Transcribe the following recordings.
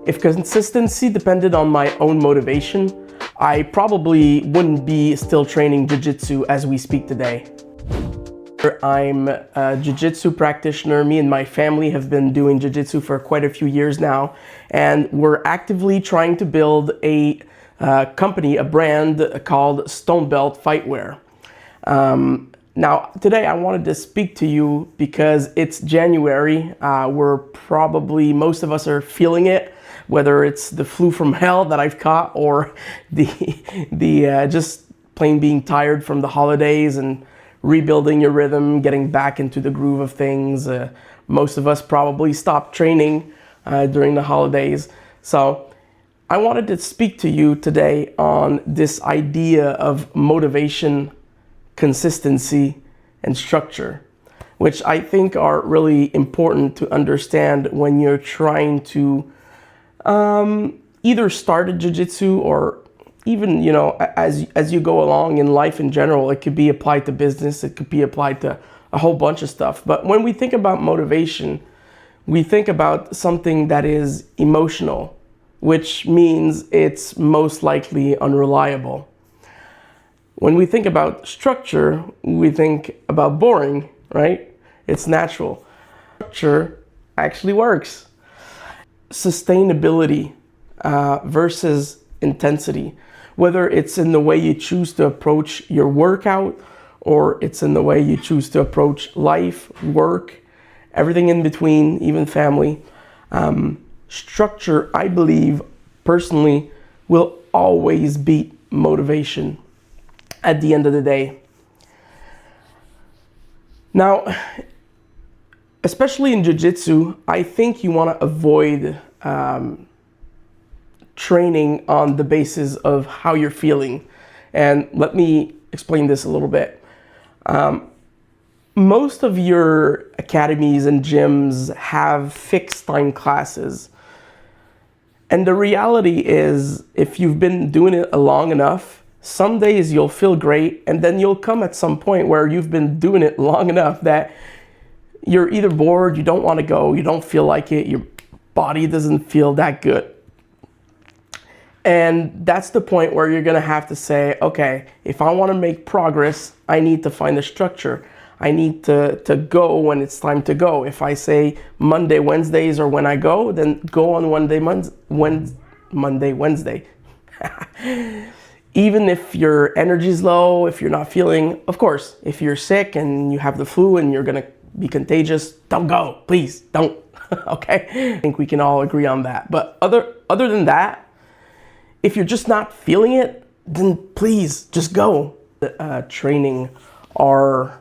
If consistency depended on my own motivation, I probably wouldn't be still training Jiu-Jitsu as we speak today. I'm a Jiu-Jitsu practitioner. Me and my family have been doing Jiu-Jitsu for quite a few years now, and we're actively trying to build a company, a brand called Stonebelt Fightwear. Now, today I wanted to speak to you because it's January. Most of us are feeling it, whether it's the flu from hell that I've caught or the just plain being tired from the holidays and rebuilding your rhythm, getting back into the groove of things. Most of us probably stopped training during the holidays. So I wanted to speak to you today on this idea of motivation, consistency, and structure, which I think are really important to understand when you're trying to either start a jiu-jitsu or even, as you go along in life in general. It could be applied to business, it could be applied to a whole bunch of stuff. But when we think about motivation, we think about something that is emotional, which means it's most likely unreliable. When we think about structure, we think about boring, right? It's natural. Structure actually works. Sustainability versus intensity, whether it's in the way you choose to approach your workout or it's in the way you choose to approach life, work, everything in between, even family. Structure, I believe, personally, will always beat motivation at the end of the day. Now, especially in jiu-jitsu, I think you want to avoid training on the basis of how you're feeling. And let me explain this a little bit. Most of your academies and gyms have fixed time classes. And the reality is, if you've been doing it long enough, some days you'll feel great, and then you'll come at some point where you've been doing it long enough that you're either bored, you don't want to go, you don't feel like it, your body doesn't feel that good. And that's the point where you're going to have to say, okay, if I want to make progress, I need to find a structure. I need to go when it's time to go. If I say Monday, Wednesdays are when I go, then go on Monday, Wednesday. Even if your energy's low, if you're not feeling, of course, if you're sick and you have the flu and you're going to be contagious, don't go, please, don't. Okay? I think we can all agree on that. But other than that, if you're just not feeling it, then please just go. Training are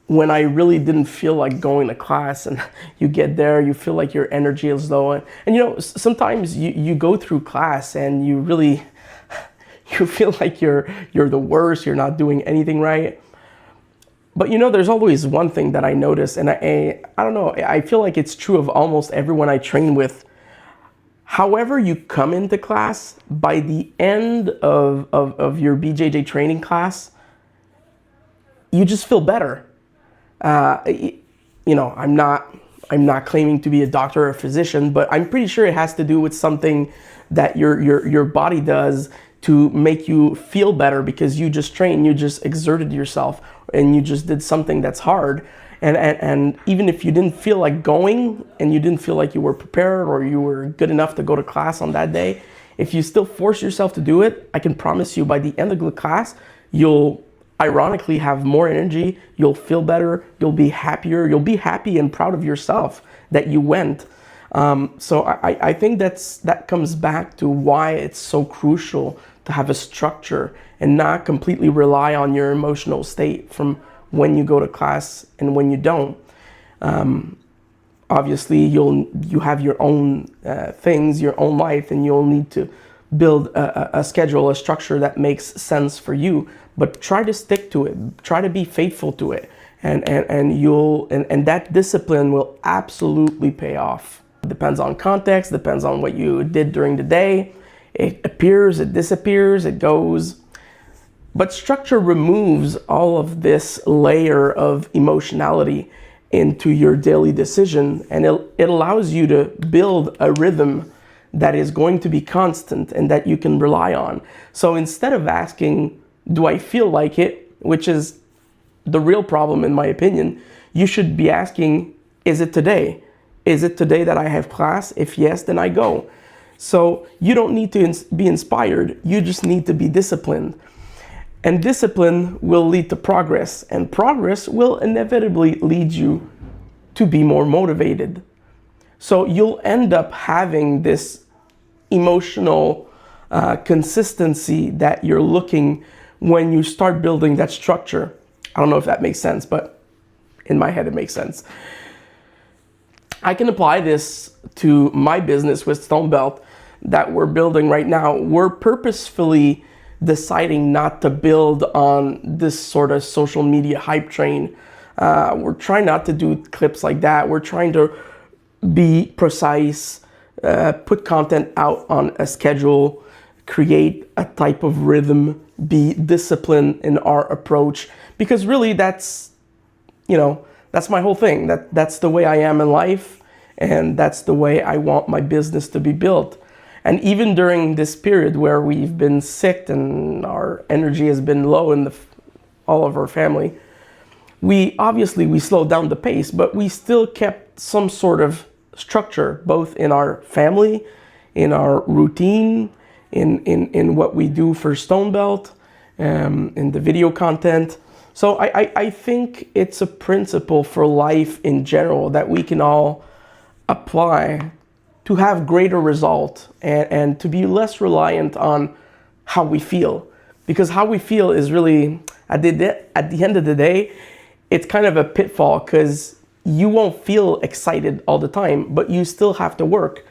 when I really didn't feel like going to class, and you get there, you feel like your energy is low. And sometimes you go through class and you feel like you're the worst, you're not doing anything right. But there's always one thing that I notice, and I don't know, I feel like it's true of almost everyone I train with. However you come into class, by the end of your BJJ training class, you just feel better. I'm not claiming to be a doctor or a physician, but I'm pretty sure it has to do with something that your body does to make you feel better, because you just trained, you just exerted yourself, and you just did something that's hard. And even if you didn't feel like going, and you didn't feel like you were prepared or you were good enough to go to class on that day, if you still force yourself to do it, I can promise you by the end of the class, you'll ironically have more energy, you'll feel better, you'll be happier, you'll be happy and proud of yourself that you went. So I think that comes back to why it's so crucial to have a structure and not completely rely on your emotional state from when you go to class and when you don't. Obviously, you have your own things, your own life, and you'll need to build a schedule, a structure that makes sense for you. But try to stick to it. Try to be faithful to it, and that discipline will absolutely pay off. It depends on context, depends on what you did during the day. It appears, it disappears, it goes. But structure removes all of this layer of emotionality into your daily decision, and it allows you to build a rhythm that is going to be constant and that you can rely on. So instead of asking, do I feel like it, which is the real problem in my opinion, you should be asking, is it today? Is it today that I have class? If yes, then I go. So you don't need to be inspired, you just need to be disciplined. And discipline will lead to progress, and progress will inevitably lead you to be more motivated. So you'll end up having this emotional consistency that you're looking when you start building that structure. I don't know if that makes sense, but in my head it makes sense. I can apply this to my business with Stonebelt that we're building right now. We're purposefully deciding not to build on this sort of social media hype train. We're trying not to do clips like that. We're trying to be precise, put content out on a schedule, create a type of rhythm, be disciplined in our approach, because really that's my whole thing. That's the way I am in life, and that's the way I want my business to be built. And even during this period where we've been sick and our energy has been low in all of our family, we slowed down the pace, but we still kept some sort of structure, both in our family, in our routine, in what we do for Stonebelt, in the video content. So I think it's a principle for life in general that we can all apply to have greater result and to be less reliant on how we feel. Because how we feel is really, at the end of the day, it's kind of a pitfall, because you won't feel excited all the time, but you still have to work.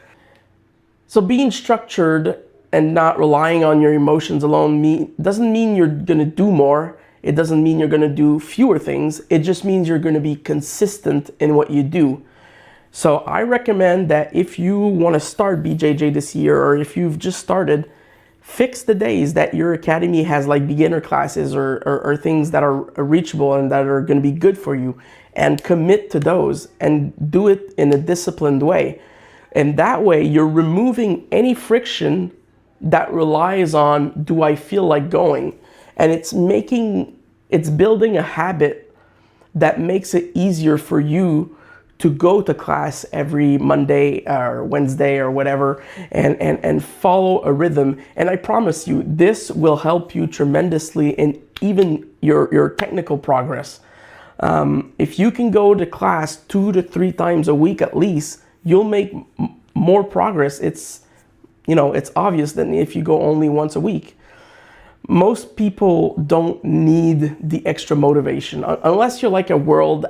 So being structured and not relying on your emotions alone doesn't mean you're gonna do more. It doesn't mean you're gonna do fewer things. It just means you're gonna be consistent in what you do. So I recommend that if you wanna start BJJ this year, or if you've just started, fix the days that your academy has like beginner classes or things that are reachable and that are gonna be good for you, and commit to those and do it in a disciplined way. And that way you're removing any friction that relies on, do I feel like going? And it's building a habit that makes it easier for you to go to class every Monday or Wednesday or whatever, and follow a rhythm. And I promise you, this will help you tremendously in even your technical progress. If you can go to class 2 to 3 times a week at least, you'll make more progress. It's obvious than if you go only once a week. Most people don't need the extra motivation unless you're like a world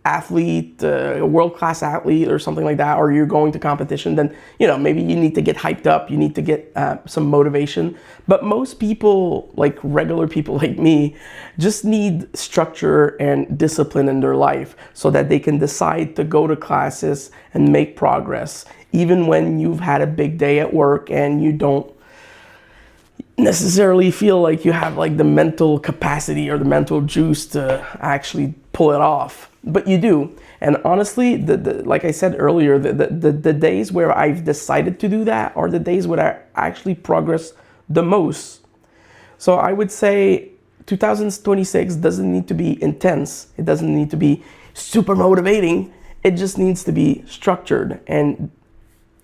athlete, a world-class athlete or something like that, or you're going to competition, then maybe you need to get hyped up, you need to get some motivation. But most people, like regular people like me, just need structure and discipline in their life so that they can decide to go to classes and make progress, even when you've had a big day at work and you don't necessarily feel like you have like the mental capacity or the mental juice to actually pull it off, but you do. And honestly, like I said earlier, the days where I've decided to do that are the days where I actually progress the most. So I would say 2026 doesn't need to be intense. It doesn't need to be super motivating. It just needs to be structured, and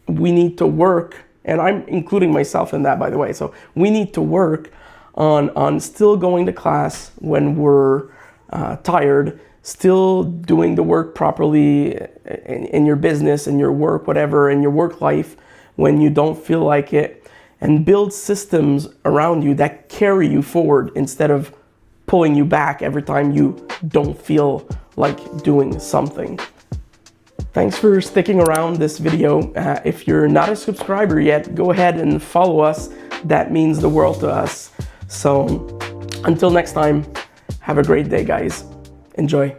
we need to work. And I'm including myself in that, by the way. So we need to work on still going to class when we're tired, still doing the work properly in your business, in your work, whatever, in your work life when you don't feel like it, and build systems around you that carry you forward instead of pulling you back every time you don't feel like doing something. Thanks for sticking around this video. If you're not a subscriber yet, go ahead and follow us. That means the world to us. So until next time, have a great day, guys. Enjoy.